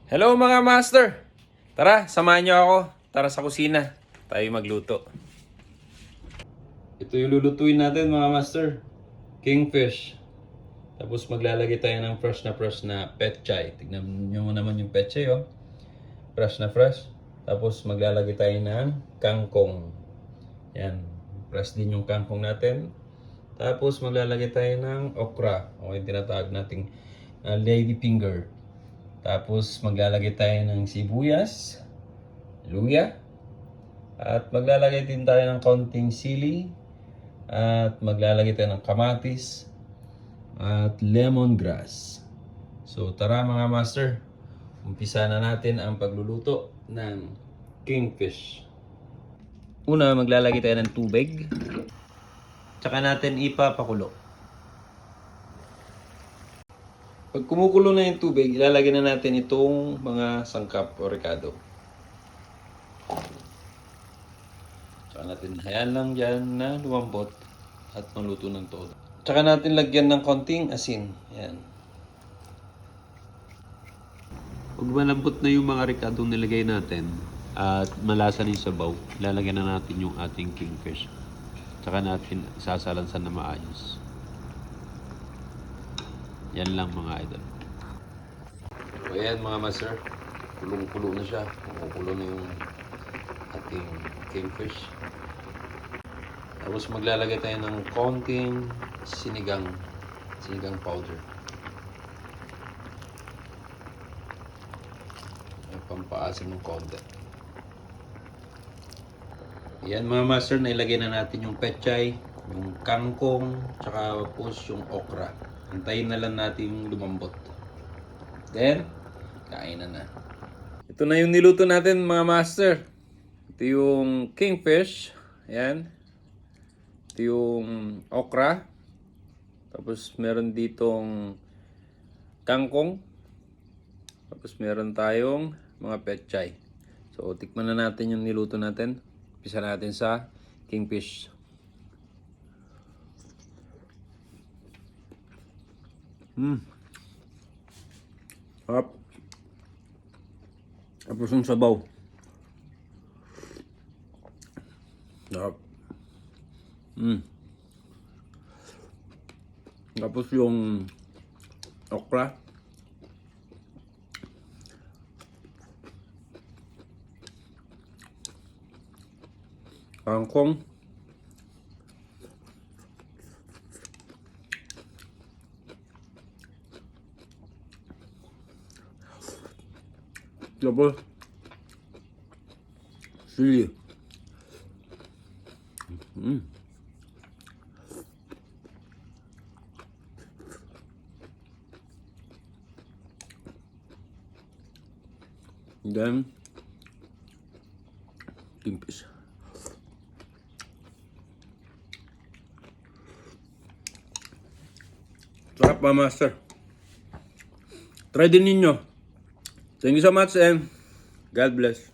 Hello mga master! Tara, samahan niyo ako. Tara sa kusina. Tayo magluto. Ito yung lulutuin natin mga master. Kingfish. Tapos maglalagay tayo ng fresh na petchay. Tignan niyo naman yung petchay oh. Fresh na fresh. Tapos maglalagay tayo ng kangkong. Yan. Fresh din yung kangkong natin. Tapos maglalagay tayo ng okra. O yung tinatawag nating lady finger. Tapos maglalagay tayo ng sibuyas, luya, at maglalagay din tayo ng konting sili, at maglalagay tayo ng kamatis, at lemongrass. So tara mga master, umpisa na natin ang pagluluto ng kingfish. Una, maglalagay tayo ng tubig, tsaka natin ipapakulo. Pag kumukulo na yung tubig, ilalagay na natin itong mga sangkap o rekado. Tsaka natin hayaan lang dyan na lumambot at maluto ng todo. Tsaka natin lagyan ng konting asin. Yan. Pag malambot na yung mga rekadong nilagay natin at malasa na yung sabaw, ilalagyan na natin yung ating kingfish. Tsaka natin sasalansan na maayos. Yan lang mga idol. So ayan mga master, kulong-kulo na siya. Kumukulo na yung ating kingfish. Tapos maglalagay tayo ng konting sinigang powder. Pampaasim ng konti. Yan mga master, nailagay na natin yung petchay, yung kangkong, tsaka tapos yung okra. Hintayin na lang natin lumambot. Then, kainan na. Ito na yung niluto natin mga master. Ito yung kingfish. Ayan. Ito yung okra. Tapos meron ditong kangkong. Tapos meron tayong mga petchay. So, tikman na natin yung niluto natin. Pisa natin sa kingfish. Sarap. Tapos yung sabaw. Sarap. Tapos yung okra. Kangkong. Tapos sili. Then kingfish. Sarap mga master. Try din ninyo. Thank you so much and God bless.